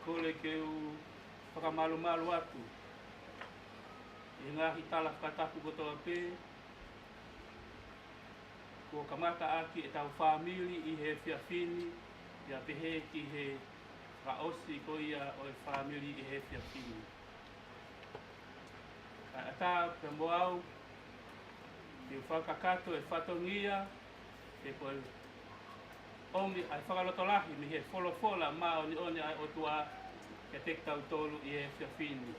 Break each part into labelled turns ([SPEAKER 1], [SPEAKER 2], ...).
[SPEAKER 1] kole ke u whakamalu atu. I ngahi tala whakatapu kotoa pē, ko kamata aki e tau whamili I he whiawhini, ia pehe ki he raosi ko ia o e whamili I he whiawhini. Ka ata pe moau, i whakakato e whatongia, e koe ongi ai whakalotolahi mi he wholofola ma oni ai otua ke tek tau tolu I he whiawhini.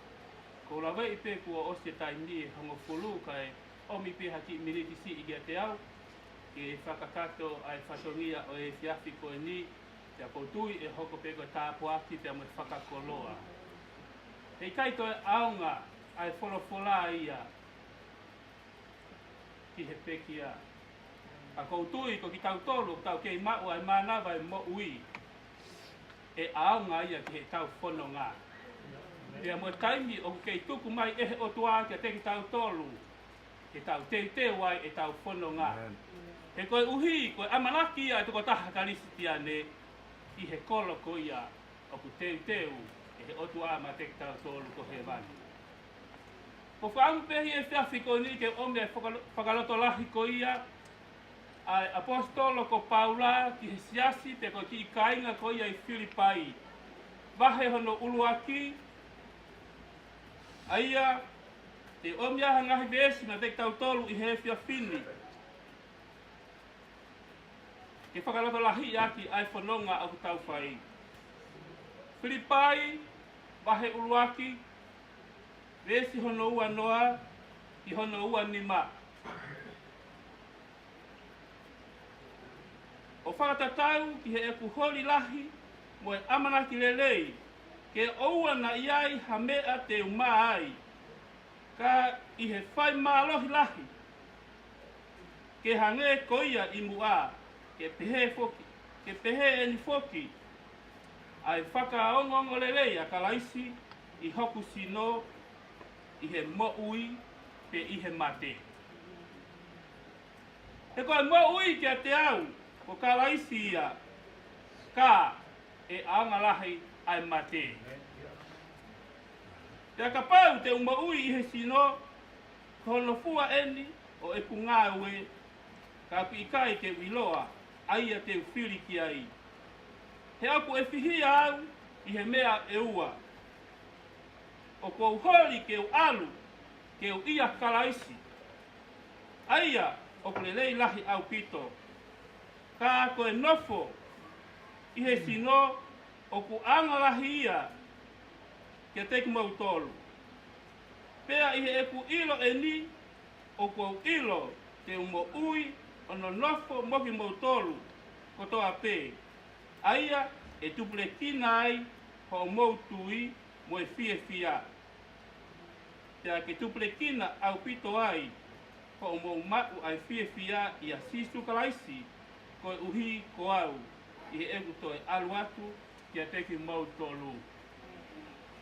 [SPEAKER 1] Ko la wei pe kua osi tai ni hongo fulu kai omi pe haki miniti si I gea te au, ke whakakato ai whatongia o e whiawhi koe ni, te apoutui e hoko pe koe tāpuaki te amo e whakakoloa. Hei kai toi aunga ai wholofola ia, ki he pekia. A koutui ko ki tau tolu, tau kei mau ai manawa e mo ui, e aunga ia ki he tau whono ngā. Pea mo taimi o kei tuku mai e o tua ki a te ki tau tolu, e tau te wai e tau whono ngā. He koe uhi, koe amanaki ia e tuko taha kalisi tiane, I he kolo ko ia, o ku teu, e he o tua ma te ki tau tolu ko he vani. Ko whaangu pehi e whiawhi ko ni ke ome e whakalotolahi ko ia, ai apostolo ko Paula ki he siasi te ko ki I kainga ko ia I Filipai. Wahe hono uluaki, aia te omia ngahi vesi na te tau tolu I he whiawhini. Ke whakalotolahi aki ai whanonga au tau whai. Filipai, wahe uluaki, vesi hono ua noa, I hono ua nima. O whakatatau ki he eku holi lahi, mo e amanaki lelei, ke oua na iai ha mea te umai, ka I he whai mālohi lahi, ke hange koia I mua, ke pehe foki, ke pehe eni foki, ai whakaongongo lelei a kalaisi, I hoku sino, I he mo'ui, pe I he mate. He koe mo'ui ki a te au, ko kalaisi ia, ka e aangalahi ai mate. Te kapau te umaui I he sino, kono fua eni o e pungawe, ka pi kai ke wiloa, aia te whiri ki ai. He aku e whihia au, I he mea e ua. O kou hori ke u alu, ke u ia kalaisi. Aia, o kulelei lahi au pito. Ka koe nofo, I he sino, o ku angalahi ia, ke teki mau tolu. Pea I he eku ilo e ni, o kou ilo, te umo ui, ono nofo moki mau tolu, kotoa pē. Aia, e tupule kina ai, ho mau tui, mo e fia. Pea ke tupule kina au pito ai, ho mau mau ai fia I a sisu kalaisi, koe uhi ko au, I he eku toi alu atu, ki a teki mau tolu.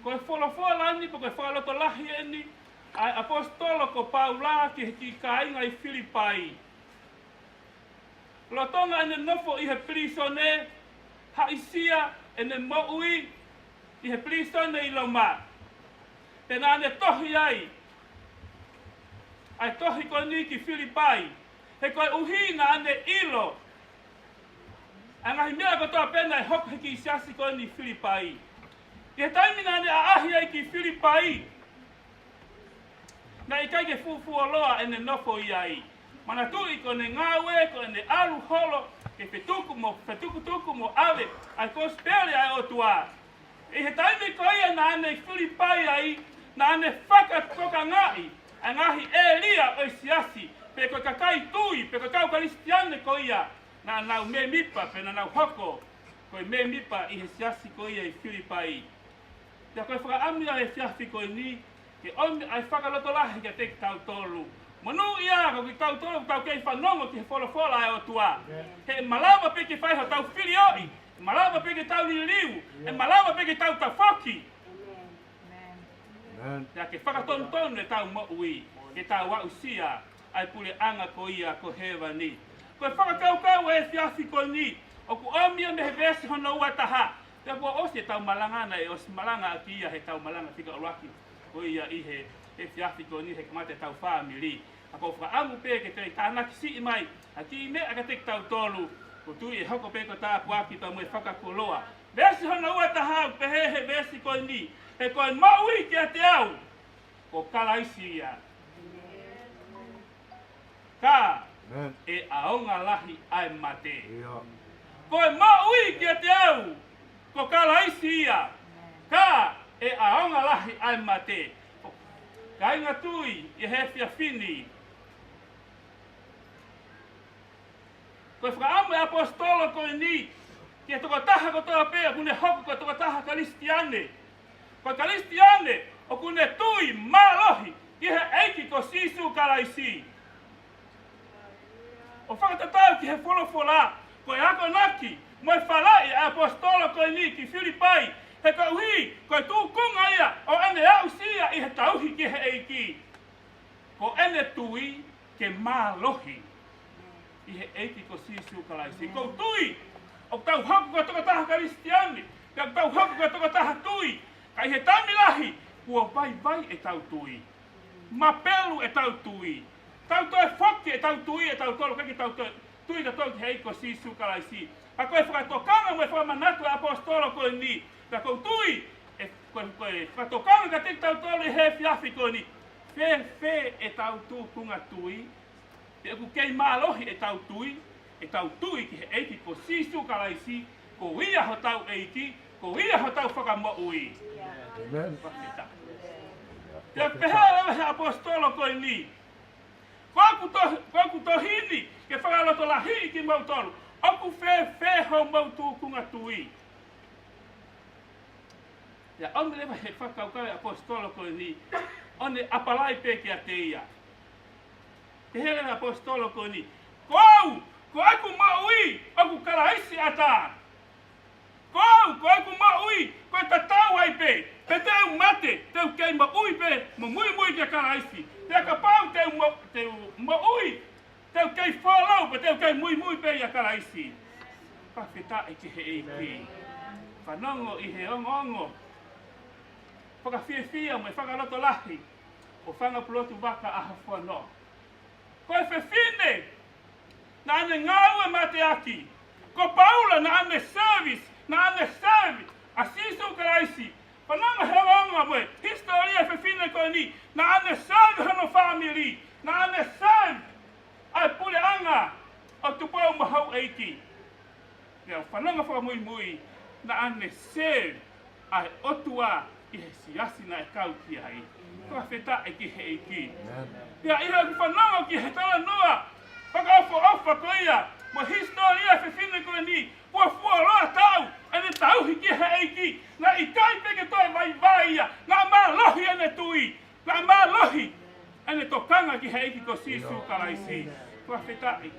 [SPEAKER 1] Koe wholofola ni, po koe whakalotolahi eni, ai apostolo ko Paula ki kainga I Filipai. Lotonga ene nofo I he prisone, haisia ene mo'ui, I he prisone I loma. Pena ane tohi ai, ai tohi ko ni ki Filipai, he koe uhi na ane ilo, angahi mea kotoa pena I hoku heki I siasi ko ni Filipai. I he taimi na ane aahi ai ki Filipai, na I kai ke fufuoloa ene nofo I ai. Mana tui ko ne ngawe, ko ne alu holo, ke fetuku mo ave, ai ko spele ai otua. I he taimi ko ia na ane Filipai ai, na ane whakatoka ngai, angahi e lia o siasi, pe ko kakai tui, pe ko kau kalistiane ko ia, na nau me mipa, pe na nau hoko, ko me mipa I he siasi ko ia I Filipai. Te koe whakaamia e siasi ko ni, ke omi ai whakalotolahi ke te tau tolu. Manu ia ko ki tau tolu tau kei whanongo ki he wholofola e o tua. He malawa pe ke whaiho tau whirioi, malawa pe ke tau liliu, e malawa pe ke tau foki. Te ke whakatontonu e tau mo'ui, ke tau wausia, ai pule anga ko ia ko hewa ni. Koe whakakaukau e siasi ko ni, o ku omia me he vesi hono ua taha, Te po o se tau malanga na e o se malanga aki ia he tau malanga tika oraki. O ia i he fiafi ko ni he kamate tau family. Ako wha amu pe ke te tānaki si mai. A ki me aka te tau tolu. Ko tu e hoko pe ko tā puaki tau mui whakakoloa. Vesi hona ua tahau pe he vesi ko ni. He koe maui ki a te au. Ko kalaisi ia. Ka e aonga lahi ai mate. Koe maui ki a te au. Ko kalaisi ia. Ka e aonga lahi ai mate. Ka inga tui i he fia fini. Koe whakaamu e apostolo koe ni. Ki e toka taha ko toa pea kune hoku ko toka taha kalistiane. Koe kalistiane o kune tui malohi ki he eiki ko sisu kalaisi. O whakatatau ki he wholofola. Koe hako naki. Moe whalai a apostolo koe ni ki Filipai. He ka uhi, koe tūkunga ia, o ene au sia i he tauhi ki he eiki. Ko ene tui ke mālohi i he eiki ko sisu kalaisi. Ko tui, o tau haku ko toka taha karistiani, ka tau haku ko toka taha tui, ka i he tamilahi, kua vai e tau tui. Mapelu e tau tui. Tau toe foki e tau tui e tau tolu, kaki tau tui ta tolu ki he eiki ko sisu kalaisi. A koe whakatokanga moe whamanatu e apostolo koe ni. Ka koutui, koe whatokanga ka te tau tolu he fiafi koe ni. Fe e tau tūpunga tui. Te aku kei mālohi e tau tui ki he eiki ko sisu kalaisi. Ko ia ho tau eiki, ko ia ho tau whakamoui.
[SPEAKER 2] Amen.
[SPEAKER 1] Te pehara he apostolo koe ni. Koku tohini ke whakaloto lahi ki mautolu. Oku fe ho mau tūpunga tui. Ya onde leva he whakaukau apostolo koe ni. One apalai pe ki a te ia. Te hele apostolo koe ni. Ko aku maui, aku karaisi ata. Ko aku maui, ko tatau ai pe. Pe teu mate, teu kei maui pe, mo mui ki a karaisi. Te akapau teu maui, teu kei whalau, pe teu kei mui pe i a karaisi. Pawheta e ki he eiki. Whanongo i he ongo. Whakawhiawhia mo e whakaloto lahi. O whangapulotu waka aha whanau. Koe whewhine, na ane ngāua mate aki. Ko Paula na ane service. A sisu karaisi. Whananga he onga mo e. Historia whewhine koe ni. Na ane serve hano family. Na ane serve. Ai pule anga. O tupau mahau eiki. Ia whananga whakamui. Na ane serve. Ai otua. I he siasi na e kau ki ai. Kua wheta e ki he eiki. Ia iha ki whanongo ki he tala noa. Whakaofa ko ia. Mo historia whewhine koe ni. Kua fuaroa tau. Ene tauhi ki he eiki. Na i kai peke toi vai ia. Na mālohi ene tui. Na mālohi. Ene tokanga ki he eiki ko sisu kalaisi. Kua wheta e.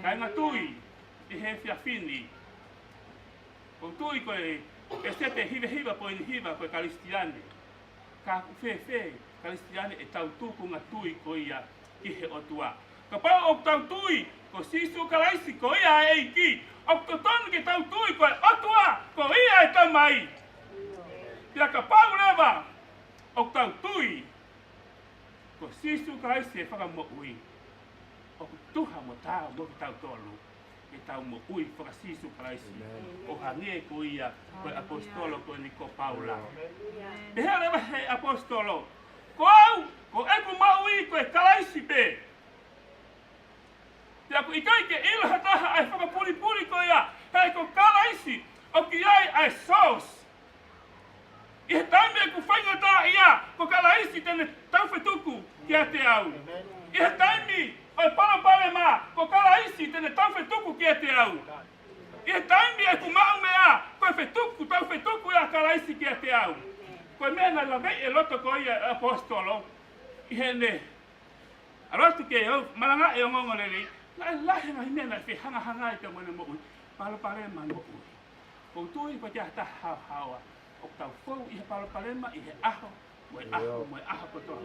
[SPEAKER 1] Ka inga tui. I he whiawhini. Ko tui koe. E se te hiva po ni hiva koe kalistiane. Ka fe kalistiane e tau tūkunga tui ko ia ki he otua. Ka pau o tau tui ko sisu kalaisi ko ia e eiki. O tonu ke tau tui ko e otua ko ia e tau mai. Kia ka pau lewa o tau tui ko sisu kalaisi e whakamoui. O tuha mo tāo mo ki tau tolu. E tau mo ui whakasisu kalaisi. O hange ko ia koe apostolo koe ni ko Paula. Me hea rewa he apostolo. Ko au, ko eku maui koe kalaisi pe. Te aku ikai ke ilaha taha ai whakapuri ko ia. Hei ko kalaisi o ki ai ai sos. I he taime eku whaingata ia ko kalaisi tene tauwhetuku ki a te au. I he taime o pale ma, ko kalaisi tene tauwhetuku ki a te au. I he taimi e ku mau mea, koe whetuku ia kalaisi ki a te au. Koe mea na lavei e loto ko ia apostolo. I he ne. A rotu ke au, malanga e ongongo leli. Na e lahe mai mea na hanga i te mone mo ui. Pale ma mo ui. Ko tui ko te hata hawa. O tau fau i he pale ma i he aho. Moe aho kotoa.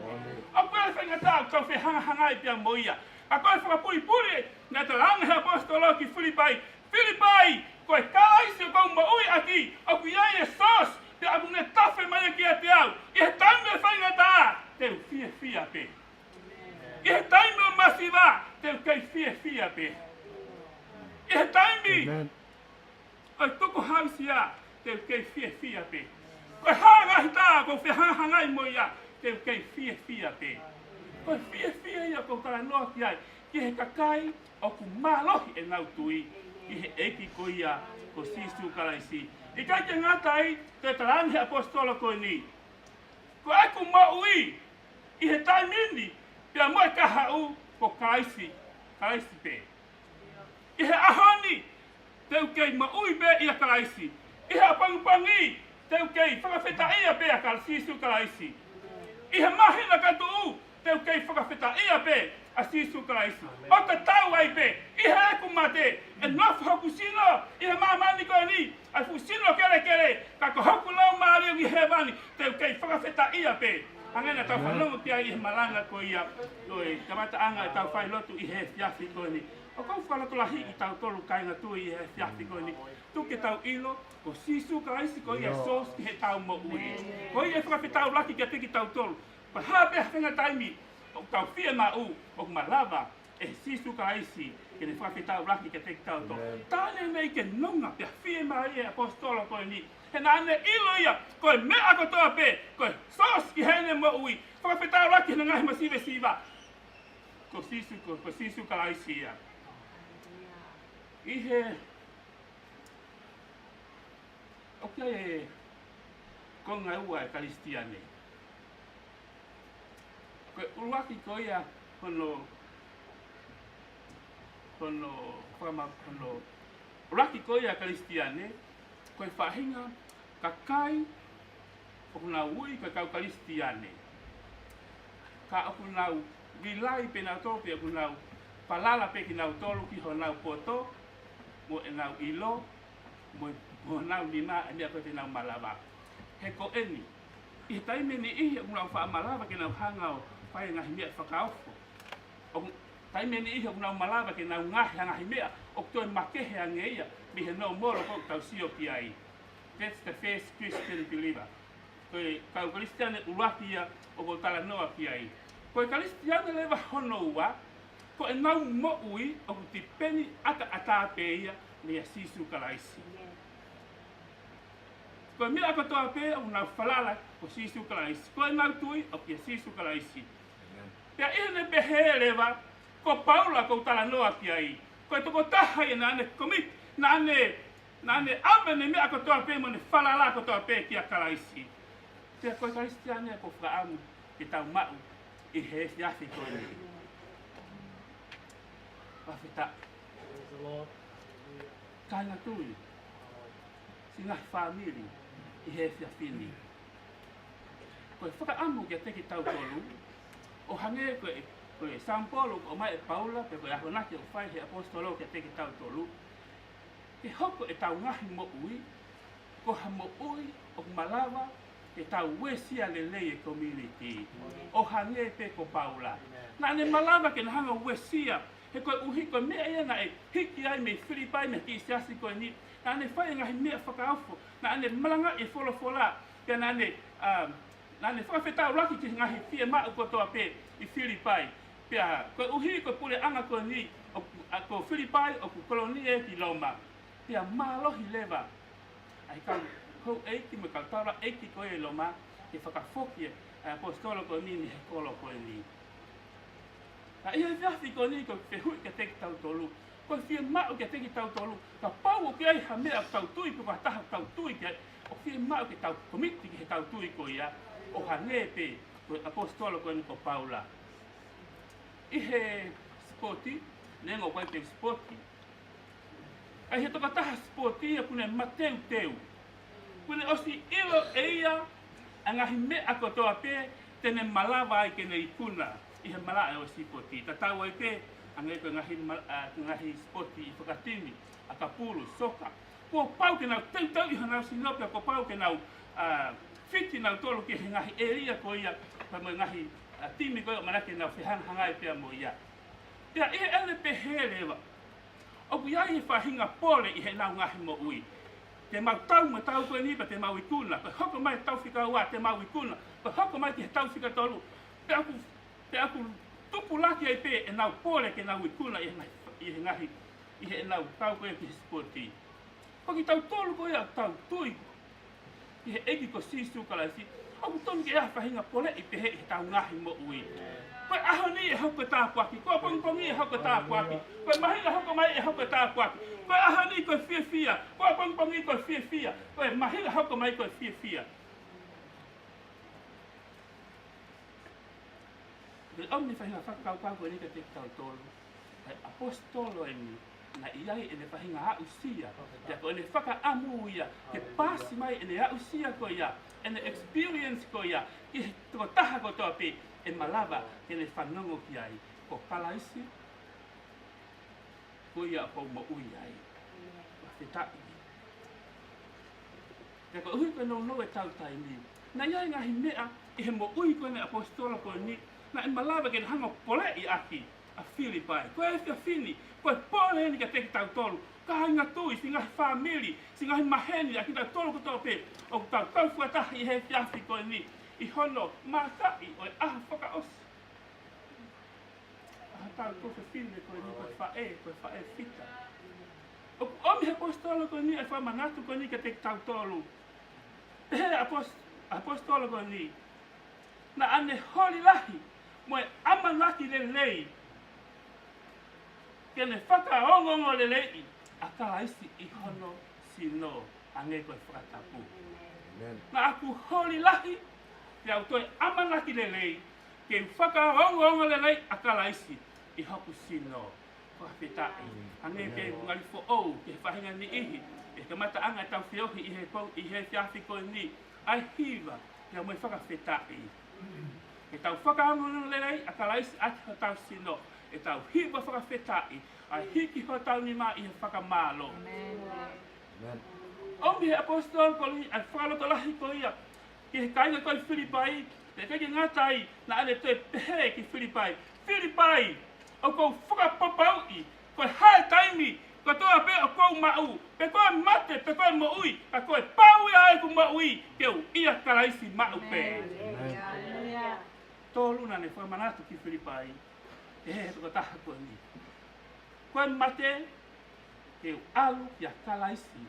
[SPEAKER 1] O koe whaingata o tau hanga i te mo ia. A koe whakapuri na te langa he apostolo ki Filipai. Filipai, Koe kalaisi o kau maui aki, aku iai e sos, te aku ne tafe mai ki a te au. I he taime e whaingata, te fia fia pe. I he taime o masiva, te kei fia fia pe. I he taime, oi toko hausia, te kei fia fia pe. Koe hanga hita, ko fia hangai mo ia, te kei fia fia pe. Koe fia fia ia ko kara noa ki ai, ki he kakai, o ku malohi e nau tui, i he eki ko ia, ko sisu karaisi. I kai te ngata ai, te tarani apostolo ko ni. Ko aku maui, i he taimini, pia moe kahau, ko karaisi pe. I he ahoni, teu kei maui be ia karaisi. I he apangupangi, teu kei whakawheta ia be a sisu karaisi. I he mahina katu teu kei whakawheta ia be a sisu karaisi. O te tau ai be, i he eku mate, e nofu hoku sino, i he mamani koe ni, ai fu sino kere kere, ka ko hoku lau maari o i he wani, teu kei whakawheta ia be. Angena tau whanongo kia i he malanga ko ia, loe, kamata anga e tau whai lotu i he fiafi koe ni. O kou whakatolahi i tau tolu kainga tui i he fiafi koe ni. Tuke tau ilo, ko sisu karaisi ko ia sos ki he tau mo ui. Ko ia whakawhetau laki kia teki tau tolu. Pa hape whenga taimi, o tau fia ma u, o malava, e sisu karaisi, ke ne whakawhetau laki kia teki tau tolu. Tāne nei ke nonga, pia fia ma ia apostolo koe ni. He nāne ilo ia, koe me ako toa pe, koe sos ki hene mo ui. Whakawhetau laki hena ngahi masive siva. Ko sisu karaisi ia. I he okay konga ua e karistiane. Koe uruaki ko ia hono uruaki ko ia karistiane, koe whahinga kakai o kuna ui ka kau karistiane. Ka o kuna vilai pe nau topi o kuna palala pe ki nau tolu ki ho nau poto, mo e nau ilo, mo nau lima e mea koe te nau malava. He ko eni, i taime ni ihi o nau wha malava ke nau hangao whae ngahi mea whakaofo. O taime ni ihi o nau malava ke nau ngahi hangahi mea, o toi makehe ange ia, mi he no moro ko tau sio ki ai. That's the first Christian believer. Koe kau karistiane uraki ia o ko tala noa ki ai. Koe karistiane lewa hono ua, ko e nau mo ui o ku ti peni ata atape ia le sisu karaisi. Ko e mea katoa pe o nau falala o sisu karaisi. Ko e nau tui o ki sisu karaisi. Pea ihane pehe lewa, ko Paula ko tala noa ki ai. Ko e toko taha ia nane komit, nane amene mea katoa pe mo ne falala katoa pe ki a karaisi. Pea ko e karistiane ko whaamu ki tau mau i he fiafi koe ni. Whawheta. Kainga tui. Si ngahi whamiri i he whiawhini. Koe whakaamu kia teki tau tolu. O hange koe San Paulo o mai e Paula, pe koe ahonaki o whai he apostolo kia teki tau tolu. Ke hoko e tau ngahi mo ui, ko ha mo ui o malawa e tau wesia lelei e community. O hange pe ko Paula. Na ne malawa ke na hanga wesia, he koe uhi koe mea ia na e hiki ai me Filipai me ki siasi koe ni. Na ne whai ngahi mea whakaofo, na ne malanga e wholofola, pia na ne whakawhetau raki ki ngahi fia maa kotoa pe i Filipai. Pia koe uhi koe pule anga koe ni, ko Filipai o ku kolonie ki Roma. Pia malohi lewa. Ai kau eiki me kautaura eiki koe e Roma, ke whakafoki apostolo koe ni he kolo koe ni. Ka ia whiawhi koe ni koe whehui ke teki tau tolu. Koe whia mao ke teki tau tolu. Ka pau o ke ai ha mea tau tui pe wataha tau tui ke o whia mao ke tau komiti ke he tau tui koe ia. O hange pe koe apostolo koe ni ko Paula. I he spoti, nengo koe te spoti. Ai he toka taha spoti ia kune mateu teu. Kune osi ilo e ia angahi mea kotoa pe tene malawa ai kene ikuna. I he mala e o spoti. Ta tau ai pe angai ko ngahi spoti i whakatini, a kapuru, soka. Ko pau ke nau tau i hanau sinopia, ko pau ke nau whiti nau tolu ke he ngahi eria ko ia, pa mo ngahi timi ko ia manake nau whihang hangai pia mo ia. Pea ia ele pe he lewa. O ku iai e whahinga pole i he nau ngahi mo ui. Te mau tau ma tau koe nipa te mau ikuna. Koe hoko mai tau whika ua te mau ikuna. Koe hoko mai te tau whika tolu. Pe aku tupu laki ai pe e nau pole ke nau ikuna i he ngahi. I he nau tau koe ki he sporti. Koki tau tolu koe au tau tui. I he eki ko sisu kalaisi. Aku tonu ke ea whahinga pole i pehe i tau ngahi mo ui. Koe aho ni e hoko tāpuaki. Koe pongpongi e hoko tāpuaki. Koe mahinga hoko mai e hoko tāpuaki. Koe aho ni koe fia fia. Koe pongpongi koe fia fia. Koe mahinga hoko mai koe fia fia. Koe omni whahinga whakau kau koe nika te tau tolu. Koe apostolo e ni. Na iai e ne whahinga a usia. Ia koe ne whaka amu ia. Ke pasi mai e ne a usia koe ia. E ne experience koe ia. Ki he toko taha ko toa pe. E malava ke ne whanongo ki ai. Ko kalaisi. Ko ia ko mo ui ai. Ko whetai. Ia ko uhi koe no e tau tai ni. Na iai ngahi mea. I he mo ui koe ne apostolo koe ni. Na e malava ke ne hango pole i aki. A Filipai. Koe e whia whini. Koe pole ni ka teki tau tolu. Ka hainga tui, si ngahi whamiri, si ngahi maheni, a ki tau tolu ko tau pe. O tau tau fuatahi i he whiafi koe ni. I hono mātai o e aha whaka osi. Aha tau koe whine koe ni koe whae whita. O omi he apostolo koe ni, e whamanatu koe ni ka teki tau tolu. He apostolo koe ni. Na ane hori lahi, mo e amanaki le lei. Kene whakaongongo le lei, a kalaisi i hono sino ange koe whakatapu. Na aku hori lahi, te au toi amanaki le lei, ke whakaongongo le lei, a kalaisi i hoku sino. Whakawhetai, ange ke ngali fo ou, ke whahinga ni ihi, e ka mata anga tau whiohi i he whiafi koe ni, ai hiwa, ke au mai whakawhetai. E tau whakaongongo le lei, a kalaisi ati ho tau sino. E tau hiwa whakawhetai, a hiki ho tau ni mā i he whakamālo. Omi he apostol ko li, a whakaloto lahi ko ia, ki he kainga koe Filipai, te keke ngatai, na ane toi pehe ki Filipai. Filipai, o kou whakapapau i, koe hae taimi, ko toa pe o kou mau, pe koe mate, pe koe mo ui, ka koe pau ia e ku mo ui, keu ia karaisi mau pe. Tōluna ne whamanatu ki Filipai. E toko taha koe ni. Koe mate, he alu kia kalaisi,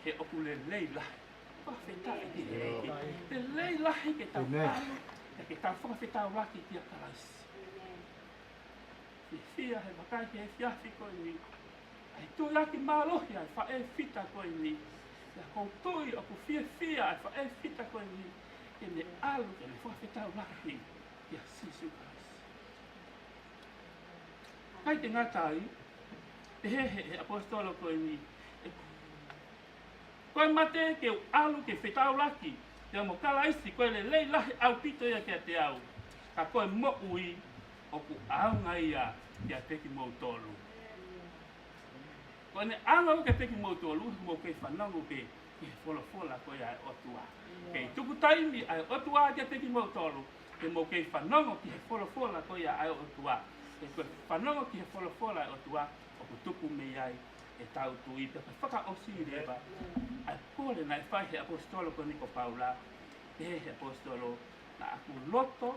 [SPEAKER 1] he oku le lei lahi. Whakawhetai ki he eki. Le lei lahi ke tau alu, ke tau whakawhetau laki kia kalaisi. He fia he wakai he whiafi koe ni. Ai tui laki mālohi ai whae whita koe ni. Ia kou tui oku fia ai whae whita koe ni. Ke ne alu ke ne whakawhetau laki kia sisu kalaisi. Kai te ngatai, he apostolo koe ni. Koe mate ke alu ke whetau laki, te mo kalaisi koe le lei lahi au pito ia kia te au. Ka koe mo ui, oku aunga ia kia teki mou tolu. Koe ne aunga kia teki mou tolu, mo kei whanangu ke whola koe ai otua. Kei tuku taimi ai otua kia teki mou tolu, ke mo kei whanangu ki he whola koe ai otua. E koe whanongo ki he whola o tua, o ku tupu me ai e tau tui, pe koe whakaosi rewa. Ai kore na e whai he apostolo ko Niko Paula, he apostolo, na aku loto,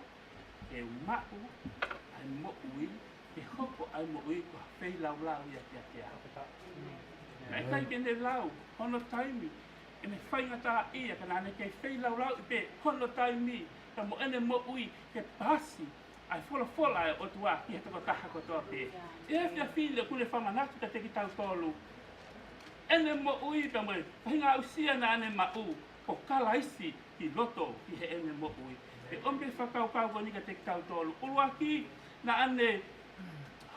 [SPEAKER 1] e umau, ai mo ui, e hoko ai mo ui, ko hawhei lau ia kia kia. Na e kai kene lau, hono taimi, e me whai ngata ia, ka nane kei whei lau i pe, hono taimi, ka mo ene mo ui, ke pasi, ai whola e o tua ki he toko taha ko toa pe. E whia while kune whamanatu ka teki tau tolu. Ene mo ui ka moe, whahinga usia na ane mau, ko kalaisi ki loto ki he ene mo ui. E ombe whakau ko ni ka teki tau tolu. Urua ki na ane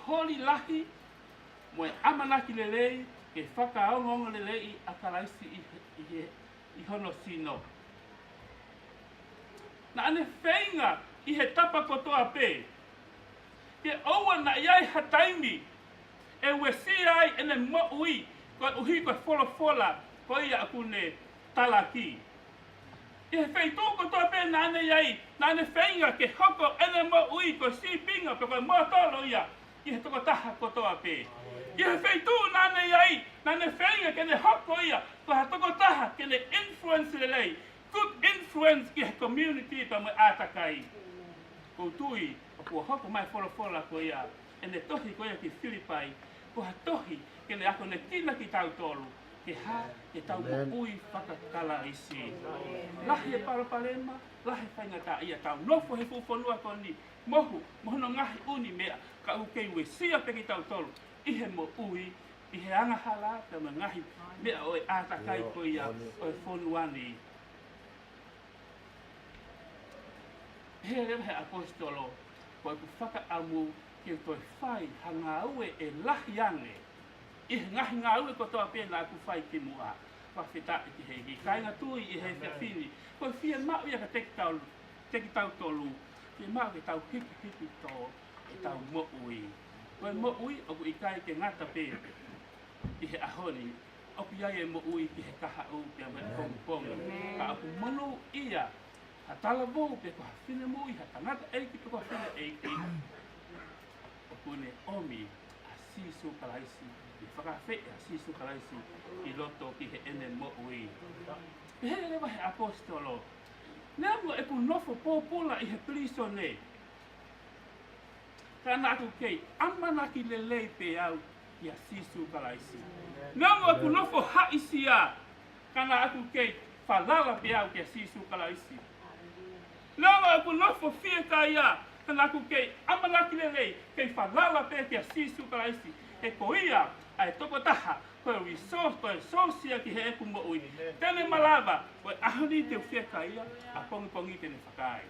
[SPEAKER 1] holi lahi, moe amanaki le lei, ke whakaongongo le lei a kalaisi i hono sino. Na ane whainga, I he tapa kotoa pe. Ke oua na iai hataimi, e wesi ai ene mo ui, koe uhi koe whola, koe ia akune talaki. I he wheitu kotoa pe na ane iai, na ane whainga ke hoko ene mo ui, koe si pinga, pe koe mo tolo ia, I he toko taha kotoa pe. Ia feitu nane iai, nane whainga kene hoko ia, ko hatoko taha kene influence lelei, good influence ki he community pa mai atakai. Ko tui, ko hoko mai fola ko ia, ene tohi ko ia ki Filipai, ko hatohi kene ako ne kina ki tau tolu, ke ha, ke tau ui whakakala isi. Lahi e parapalema, lahi whainga ta ia tau nofo he fufonua ko ni, mohu no ngahi uni mea, ka ukei ue sia pe ki tau tolu, ihe mo ui, ihe angahala, pe me ngahi mea oe atakai ko ia, oe fonuani. He rewa he apostolo, ko e ku whakaamu ki toi whai hanga ue e lahi ange. Ihe ngahi ngā ue ko toa pēna aku whai ki mua. Whawhita i ki hei, kainga tui i hei whiawhini. Ko e whia mau ia ka teki tau tolu. Whia mau ke tau hiki tō e tau mo ui. Ko e mo ui, oku i kai ke ngata pē i he ahoni. Oku iai e mo ui ki he kaha u pia me kongongi. Ka aku manu ia. Ha tala mou pe ko hawhine mo i ha tangata eiki pe ko hawhine eiki. Oku ne omi a sisu kalaisi. I whakawhi a sisu kalaisi i loto ki he ene mo ui. He rewa he apostolo. Nea mua e ku nofo pōpula i he pliso ne. Ka nāku kei amanaki lelei pe au i a sisu kalaisi. Nea mua e ku nofo haisi a. Ka nāku kei whalala pe au ki a sisu kalaisi. Nea mua e ku nofo fie ka ia. Ka nāku kei amanaki lelei kei whalala pe ki a sisu kalaisi. E ko ia ai toko taha, koe resource, koe sosia ki he eku mo ui. Tene malava, koe ahoni te uwheka ia, a pongi tene whakai.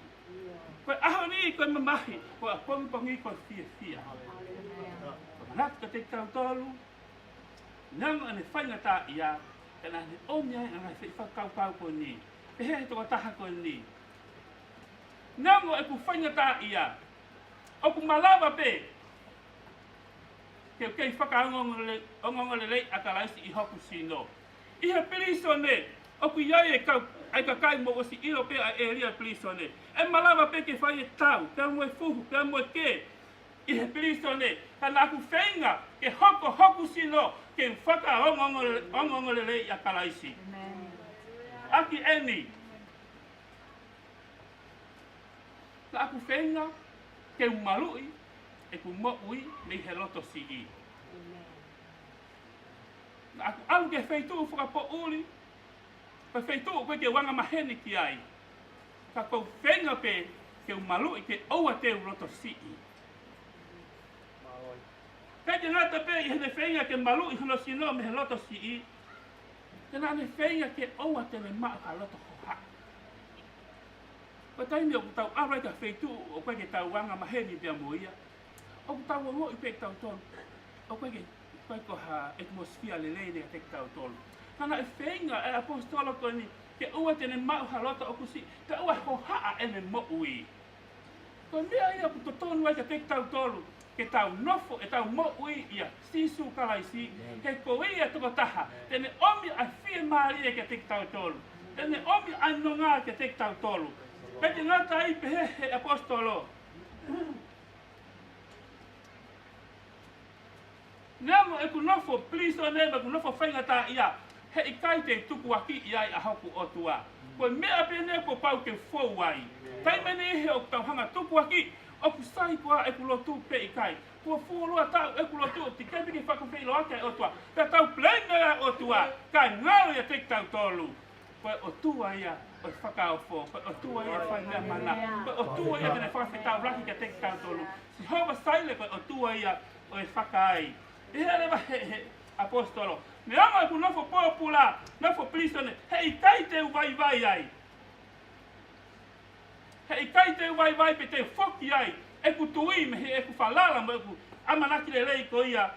[SPEAKER 1] Koe ahoni koe mamahi, koe a pongi koe fia. Koe manatu ka te tau tolu, nango ane whaingata ia, kena ane omia ngai whakau koe ni. E he toko taha koe ni. Nango e ku whaingata ia, oku malava pe, kei whakaongongole lei a kalaisi i hoku sino. I he piliso ne, oku iai e kau, ai ka kai mo osi iro pe a e ria piliso ne. E malawa pe ke whai e tau, ke amu e fuhu, ke amu e ke. I he piliso ne, ka naku whainga, ke hoku sino, ke whakaongongole lei a kalaisi. Aki eni. Ka aku whainga, ke umarui, e ku mo ui me he loto si i. Aku au ke whaitu whakapo uli, pa whaitu koe ke wanga maheni ki ai. Ka kou whenga pe ke umalu i ke oua te loto si i. Kei te ngata pe i hene whenga ke malu i hono sino me he loto si i. Ke nane whenga ke oua te me maa ka loto hoha. Pa taimi o ku tau arai ka whaitu o koe ke tau wanga maheni pia moia. O ku tau o i pek tau tolu. O koe ko ha atmosfia lelei ne te tau tolu. Kana e whenga e apostolo koe ni ke ua tene mau halota o kusi. Te ua hohaa ene mo ui. Koe mea ia ku totonu ai ka te tau tolu. Ke tau nofo e tau mo ui ia sisu kalaisi. Ke koe ia toko taha. Tene omi a fie maari e ke te tau tolu. Tene omi a nonga ke te tau tolu. Peke ngata ai pehe apostolo. Namo e ku nofo pliso neba ku nofo whaingata ia. He i kai te tuku aki ia i a hoku o tua. Koe mea pene ko pau ke fou ai. Tai mene he o tau hanga tuku aki. O ku sai kua e ku lotu pe i kai. Kua fuolua tau e ku lotu o ti kepi ki whakawhi lo ake o tua. Pe tau plenga o tua. Kai ngaro ia te tau tolu. Koe o tua ia o whakao fo. Koe o tua ia whainga mana. Koe o tua ia tene whakawhitau raki ka te tau tolu. Si hova saile koe o tua ia o e whakai. E rewa he apostolo. Me ama e ku nofo popula, nofo plisone, he i kai te vai ai. He i kai te vai pe te foki ai. E ku tui me he e ku whalala mo e ku amanaki le rei ko ia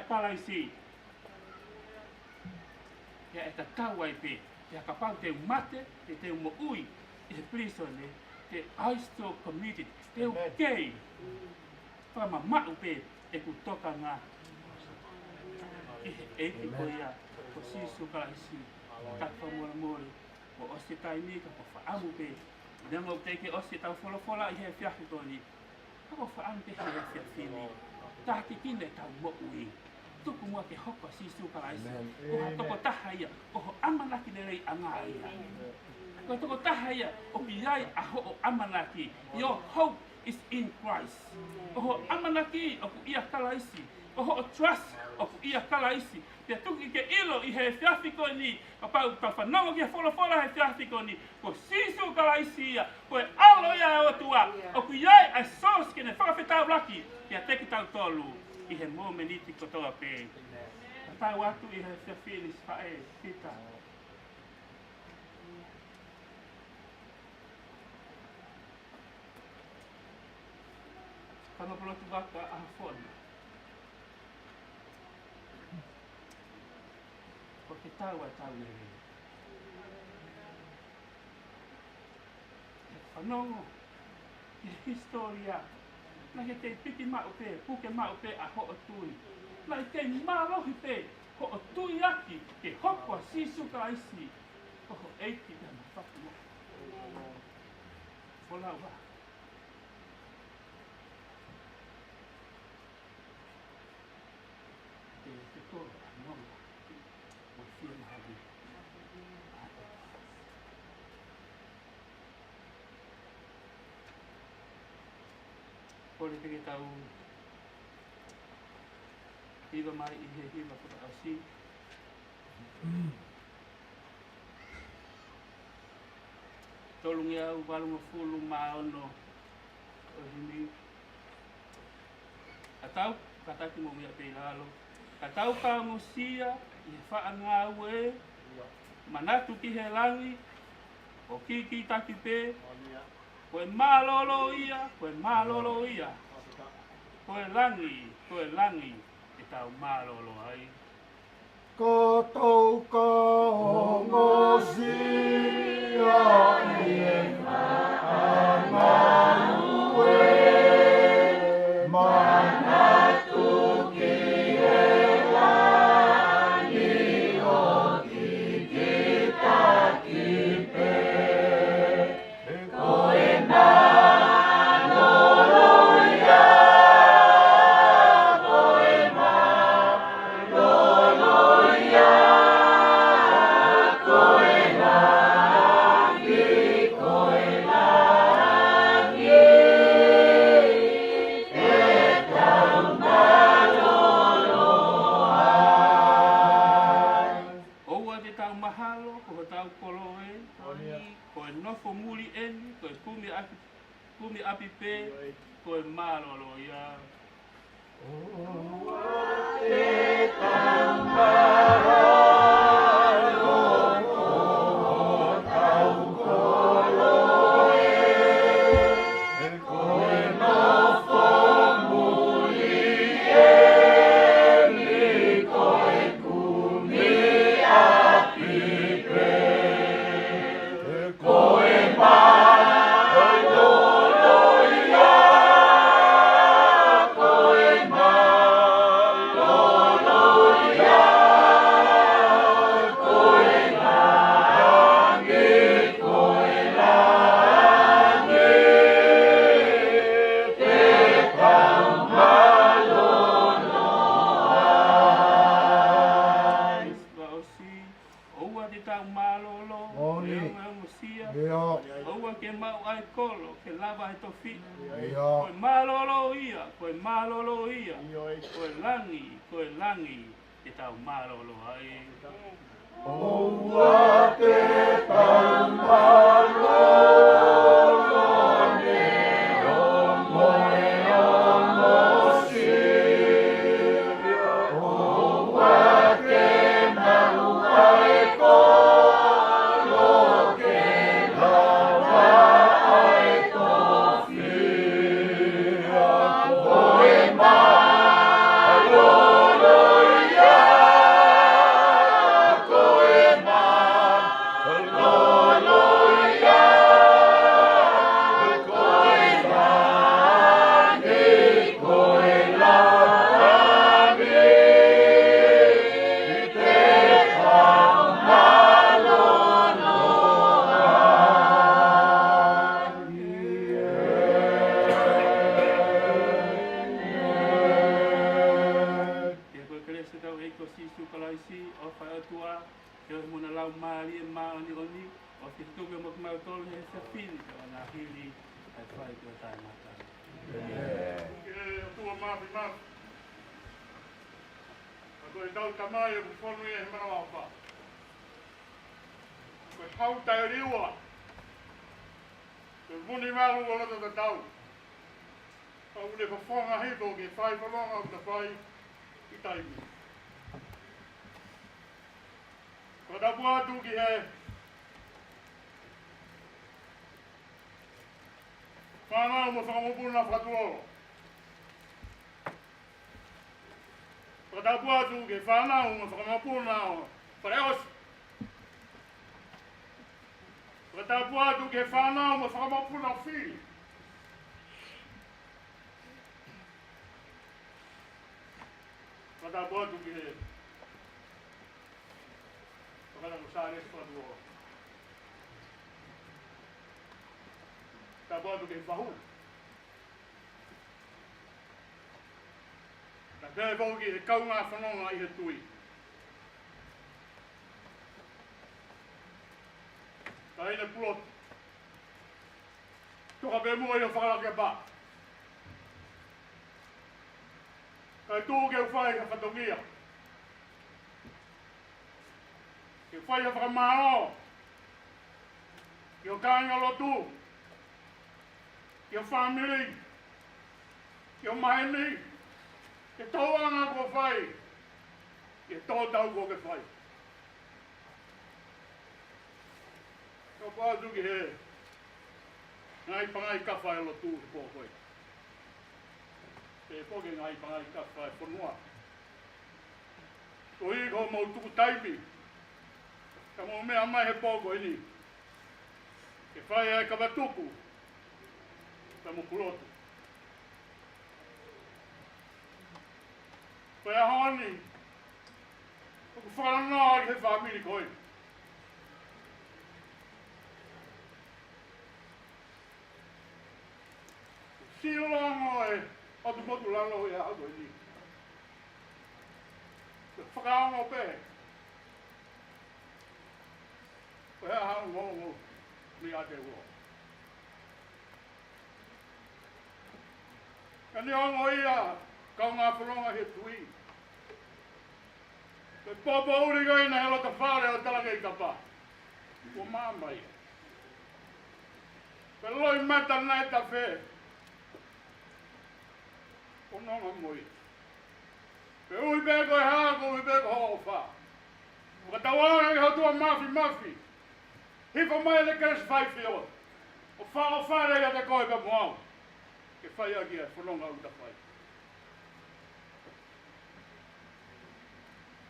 [SPEAKER 1] kalaisi. Ia e ta tau ai pe, ia ka pau te mate, te mo ui, i he plisone, te aisto committed, te ukei. Whama mau pe e ku toka ngā. E ki ko ia, ko sisu kalaisi, taka mora, ko ose tai ni ka ko whaamu pe. Nemo te ke ose tau wholofola i he whiahi toni. Ka ko whaamu pe he whiawhini. Tāki kine tau mo ui. tuku mua ke hoko sisu kalaisi. Ko toko taha ia, ko ho amanaki nerei anga ia. Ko toko taha ia, o ki ai a ho o amanaki. Your hope is in Christ. O ho amanaki o ku ia kalaisi. O ho trust o ku ia kalaisi. Pia tuki ke ilo I he whiawhiko ni. Ka pau ka whanongo ki he whola he whiawhiko ni. Ko sisu kalaisi ia. Ko e alo ia o tua. O ku iai a sos ke ne whakawhetau laki. Pia teki tau tolu. I he mō meniti kotoa pē. Ka tau atu I he whiawhinis whae. Pita. Whanopolotu waka a hawhona. Ko te tau a tau e rei. He whanongo, he historia, na he te piki mau pē, puke mau pē a ho o tui. Na I te marohi pē, ho o tui aki, ke hokua sisu ka isi, ko ho eiti na mawhakuma. Wholau wa. Te tōra a nonga. Kore te ke tau hiwa mai I he hiwa kura asi. Tolungi au walunga fulu maono o himi. Katau, kataki mo mea pei lalo. Katau ka ngosia I he whaanga ue. Manatu ki he langi. O kiki taki pē. Koe mālolo ia, koe mālolo ia. Koe langi, e tau mālolo ai.
[SPEAKER 2] Ko tau ka hongosia I e whaanga ue. Manatu ki he langi o kiki taki pē.
[SPEAKER 1] Koe nofo muli eni, koe kumi api pē, koe mālolo ia.
[SPEAKER 2] Te tau mahalo, ko tau koloe. Koe nofo muli eni, koe kumi api pē. Koe mālolo ia, koe mālolo ia, koe langi, te tau malolo ai.
[SPEAKER 1] Osi, oua te tau mālolo,
[SPEAKER 2] Oni.
[SPEAKER 1] Sia.
[SPEAKER 2] Ia,
[SPEAKER 1] Oua ke mau ai kolo, ke lava he tofi.
[SPEAKER 2] ia,
[SPEAKER 1] Koe mālolo ia, koe mālolo ia. Koe langi, te tau mālolo ai.
[SPEAKER 2] oua te tau malolo ne omosi. Oua te mau ai kolo, ke lava ai tofi. Koe mālolo ia, koe mālolo
[SPEAKER 1] ni oni o ke tu ke mo mai tol he se fini ka na hili ai fai ko tai mata
[SPEAKER 2] Ke tua mafi mafi. Ako e tau tamai e kufonu e he mana wapa. Ko e hau tai riua. Ko e muni malu o lata ta tau. Au le whawhonga hito ke whai whanonga o ta whai i taimi. Ko ta pua atu ki he whanau mo whakamopuna whatuoro. Ko ta pua atu ki whanau mo whakamopuna o whareosi. Ko ta pua atu ki whanau mo whakamopuna o whiri. Ko ta pua atu ki he whakanau sāre whatuoro. Ta pua atu ki he whahu. Ta pēr kau ki he kaunga whanonga i he tui. Ta ina pulot. Toka pē mua i o whakalake pā. Kai tū ke whai ka whatongia. Ke whai ka whakamāo. Ke o kāinga lotu. Ke o whamiri. Ke o maheni. Ke tauanga ko whai. Ke tōtau ko ke whai. Ka pātu ki he. Ngai pangai ka whai lotu ki pōkoi. Te poke ngai pangai ka whai whanua. Ko i ko mau tuku taimi. Ka mau mea mai he pōkoi ni. Ke whai ai ka watuku. Ka mo kurotu. Ko e honi. Ko ku whananoa i he whamiri koi. Siolongo e atu motu lalo e hago e ni. Ke whakaongo pē. Ko hea hao ngongo mi a te ua. Ka ni ongo ia kau ngā whanonga he tui. Ke pōpō uri gai na helo ta whare o talanga i ka pā. Ko māmai. Ke loi mata nai ta whē. Ko nonga moi. Pe ui pēko e haa, ko ui pēko ho o wha. Ko ka tawanga i hotua mafi. Hipa mai le keres whai whio. O whare ia te koe pe moau. Ke whai a kia, whanonga u ta whai.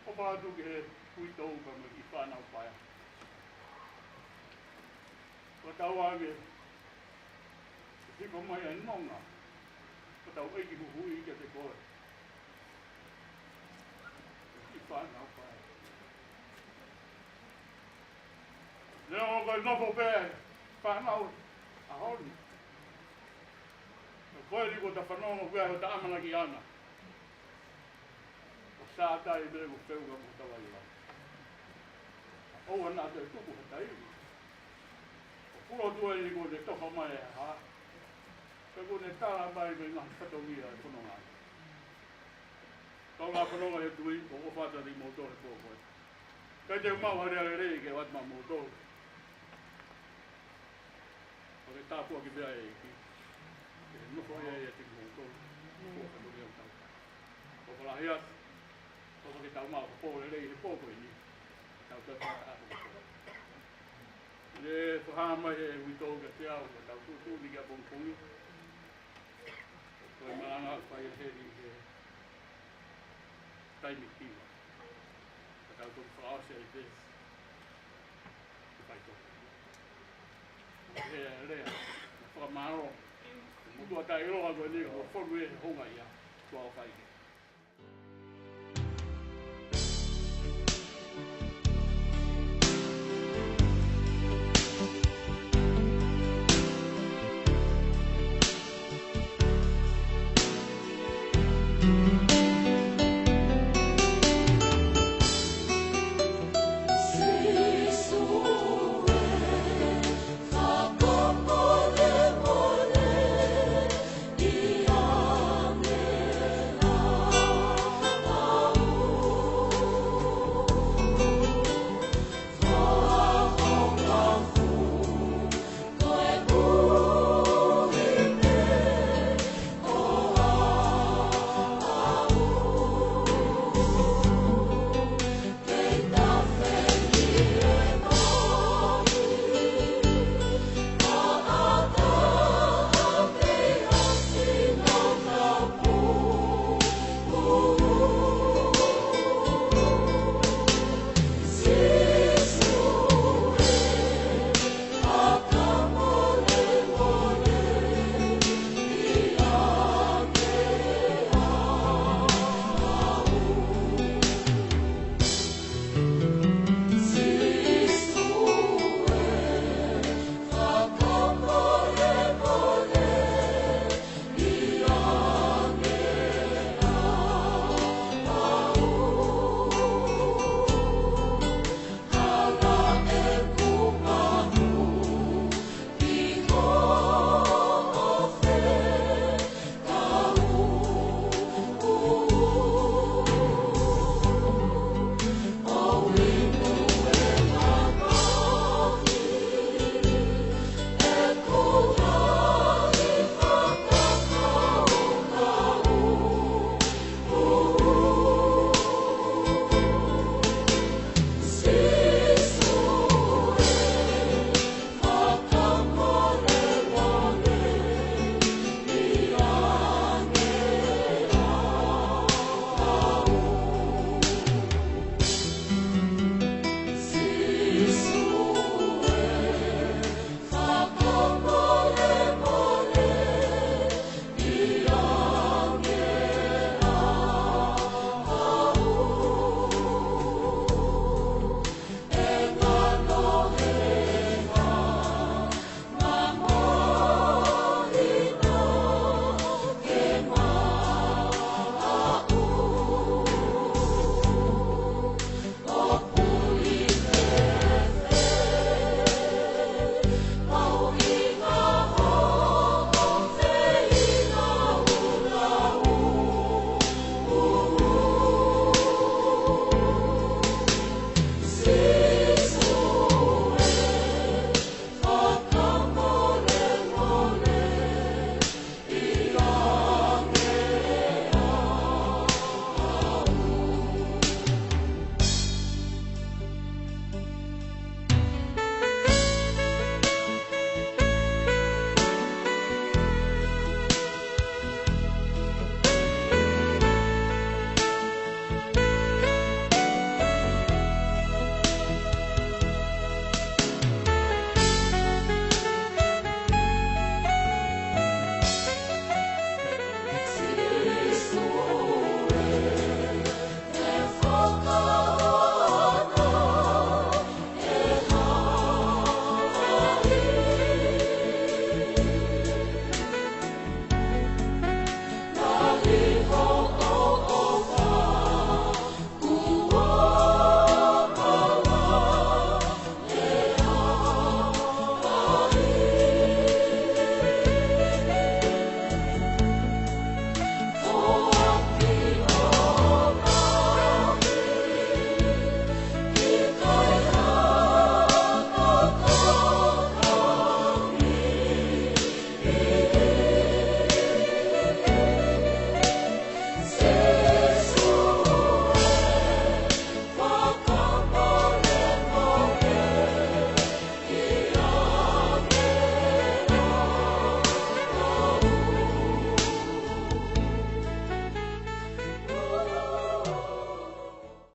[SPEAKER 2] O pātu ki he hui tau ka me ki whanau whaia. Ko tawanga hipa mai e nonga. Ko tau eiki huhui i te koe. I whanau whaia. Nea o koe nofo pē, whanau a honi. Koe riko ta whanonga kua ho ta amana ki ana. O sātai me ko wheuga mo tawa i ana. O ana te tuku he tairi. O puro tua i ko te toka mai e haa. Ka ko ne tāra mai me ngā whatongia e whanonga. Tau ngā whanonga he tui, o o whata ri motore pōkoe. Kai te umau hare are rei ke watma motore. O ke tāpua ki bea e ki. Ke nufo e te motore. O whanongia o tau. O whalahiat. O ke tau mau pōre rei he pōkoe ni. Tau te whata ato. Le whahama he wito ke te au. Tau tūtū ni kia pōngi. Koe maranga whai e heri he taimi kiwa. Ka tau tōku whaase e te whai tōku. He rea, whakamaro. Mutua tai roha koe ni, ko whonu e honga ia, tua o whai ke.